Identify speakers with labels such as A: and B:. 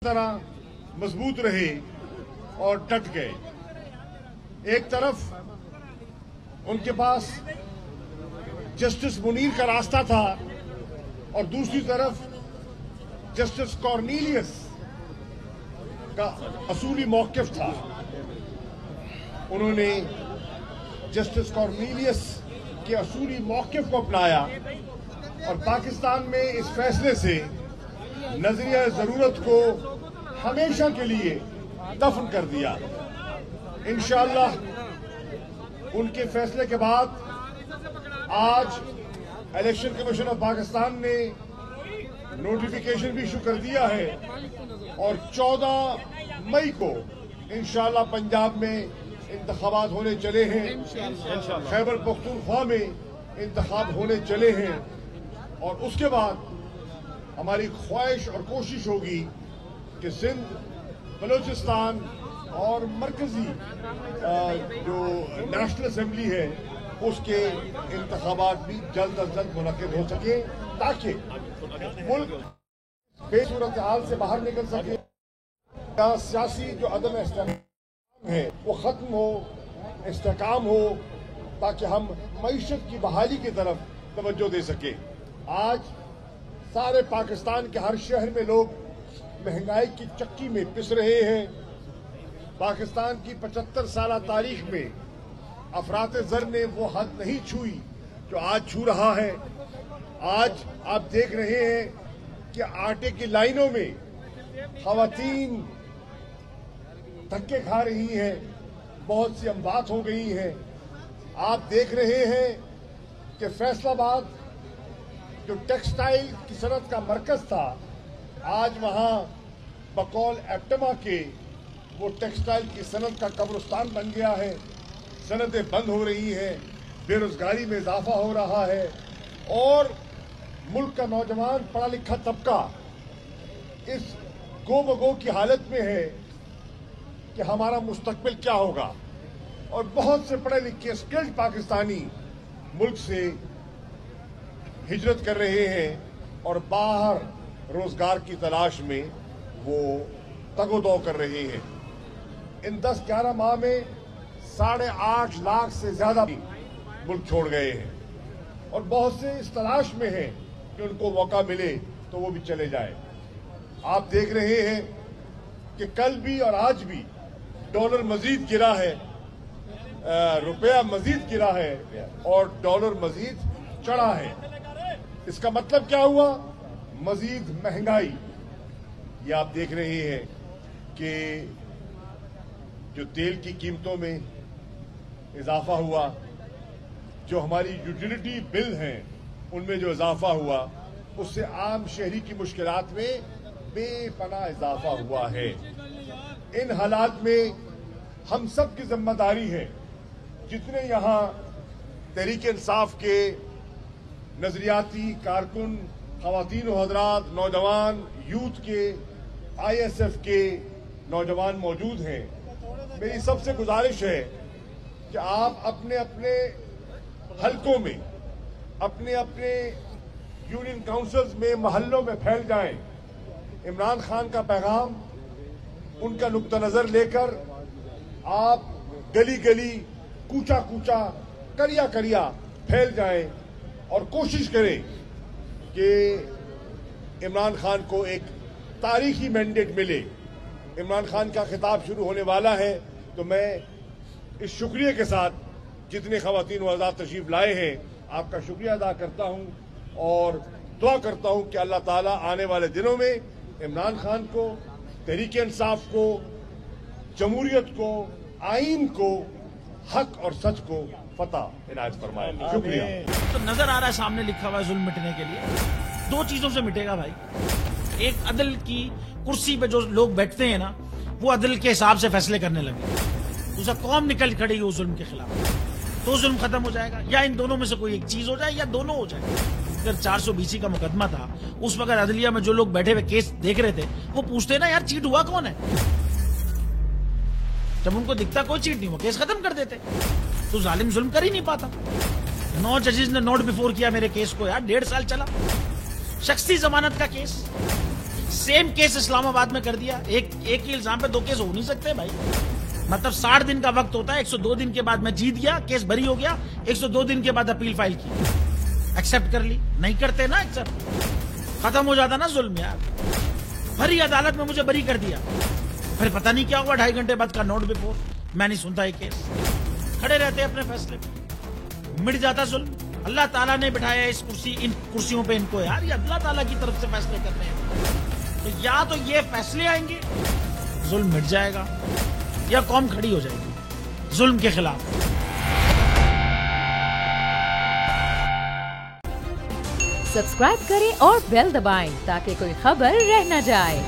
A: तरह मजबूत रहे और डट गए। एक तरफ उनके पास जस्टिस मुनीर का रास्ता था और दूसरी तरफ जस्टिस कॉर्नेलियस का असूली मौकिफ था। उन्होंने जस्टिस कॉर्नेलियस के असूली मौकिफ को अपनाया और पाकिस्तान में इस फैसले से नजरिया जरूरत को हमेशा के लिए दफन कर दिया। इंशाअल्लाह उनके फैसले के बाद आज इलेक्शन कमीशन ऑफ पाकिस्तान ने नोटिफिकेशन भी इशू कर दिया है और 14 मई को इंशाअल्लाह पंजाब में इंतखाबात होने चले हैं। खैबर पख्तूनख्वा में इंतखाब होने चले हैं और उसके बाद हमारी ख्वाहिश और कोशिश होगी कि सिंध, बलूचिस्तान और मरकजी जो नेशनल असेंबली है उसके इंतखाबात भी जल्द अज जल्द मुनक्किद हो सके ताकि मुल्क बेसूरत हाल से बाहर निकल सके। सियासी जो अदम इस्तेकाम है वो खत्म हो, इस्तेकाम हो, ताकि हम मईशत की बहाली की तरफ तवज्जो दे सके। आज सारे पाकिस्तान के हर शहर में लोग महंगाई की चक्की में पिस रहे हैं। पाकिस्तान की 75 साल तारीख में अफरात ज़र ने वो हद नहीं छुई जो आज छू रहा है। आज आप देख रहे हैं कि आटे की लाइनों में खवातीन धक्के खा रही हैं, बहुत सी अमवात हो गई हैं। आप देख रहे हैं कि फैसलाबाद जो टेक्सटाइल की सनत का मरकज था, आज वहां बकौल एप्टमा के वो टेक्सटाइल की सनत का कब्रिस्तान बन गया है। सनतें बंद हो रही हैं, बेरोजगारी में इजाफा हो रहा है और मुल्क का नौजवान पढ़ा लिखा तबका इस गो बगो की हालत में है कि हमारा मुस्तकबिल क्या होगा। और बहुत से पढ़े लिखे स्किल्ड पाकिस्तानी मुल्क से हिजरत कर रहे हैं और बाहर रोजगार की तलाश में वो तगोदो कर रहे हैं। इन 10-11 माह में 8.5 लाख से ज्यादा मुल्क छोड़ गए हैं और बहुत से इस तलाश में हैं कि उनको मौका मिले तो वो भी चले जाए। आप देख रहे हैं कि कल भी और आज भी डॉलर मजीद गिरा है, रुपया मजीद गिरा है और डॉलर मजीद चढ़ा है। इसका मतलब क्या हुआ? मजीद महंगाई। ये आप देख रहे हैं कि जो तेल की कीमतों में इजाफा हुआ, जो हमारी यूटिलिटी बिल हैं उनमें जो इजाफा हुआ, उससे आम शहरी की मुश्किलात में बेपनाह इजाफा हुआ है। इन हालात में हम सब की जिम्मेदारी है, जितने यहाँ तहरीक इंसाफ के नजरियाती कारकुन, खवातीन व हजरात, नौजवान, यूथ के, ISF के नौजवान मौजूद हैं। मेरी सबसे गुजारिश है कि आप अपने अपने हलकों में, अपने अपने यूनियन काउंसिल्स में, मोहल्लों में फैल जाएं। इमरान खान का पैगाम, उनका नुक्ता नजर लेकर आप गली गली, कूचा कूचा, करिया करिया फैल जाएं और कोशिश करें कि इमरान खान को एक तारीखी मैंडेट मिले। इमरान खान का खिताब शुरू होने वाला है तो मैं इस शुक्रिया के साथ जितने खवातीन व आज़ाद तशरीफ लाए हैं आपका शुक्रिया अदा करता हूं और दुआ करता हूं कि अल्लाह ताला आने वाले दिनों में इमरान खान को, तहरीक इंसाफ को, जमहूरियत को, आईन को, हक और सच को फतह इनायत फरमाए। शुक्रिया।
B: तो नजर आ रहा है सामने लिखा हुआ है जुल्म मिटने के लिए 2 चीजों से मिटेगा भाई। एक, अदल की कुर्सी पे जो लोग बैठते हैं ना, वो अदल के हिसाब से फैसले करने लगे। दूसरा, कौम निकल खड़ी उस जुल्म के खिलाफ, तो जुल्म खत्म हो जाएगा। या इन दोनों में से कोई एक चीज हो जाए या दोनों हो जाए। अगर 420 का मुकदमा था, उस वक्त अदलिया में जो लोग बैठे हुए केस देख रहे थे वो पूछते ना, यार चीट हुआ कौन है? जब उनको दिखता कोई चीट नहीं हुआ, केस खत्म कर देते। तो जालिम जुल्म कर ही नहीं पाता। 9 जजेस ने नोट बिफोर किया मेरे केस को, यार 1.5 साल चला। शख्सी जमानत का केस, सेम केस इस्लामाबाद में कर दिया। एक ही इल्जाम पे 2 केस हो नहीं सकते भाई। मतलब 60 दिन का वक्त होता है, 102 दिन के बाद मैं जीत गया, केस बरी हो गया, 102 दिन के बाद अपील फाइल की, एक्सेप्ट कर ली। नहीं करते ना एक्सेप्ट, खत्म हो जाता ना जुल्म यार। भरी अदालत में मुझे बरी कर दिया, फिर पता नहीं क्या हुआ 2.5 घंटे बाद का नोट बिफोर, मैं नहीं सुनता ये केस। खड़े रहते अपने फैसले पे, मिट जाता जुल्म। अल्लाह ताला ने बिठाया इस इन कुर्सियों पे इनको यार, ये अल्लाह ताला की तरफ से फैसले करने हैं। तो या तो ये फैसले आएंगे, जुल्म मिट जाएगा, या कौम खड़ी हो जाएगी जुल्म के खिलाफ।
C: सब्सक्राइब करें और बेल दबाएं ताकि कोई खबर रह न जाए।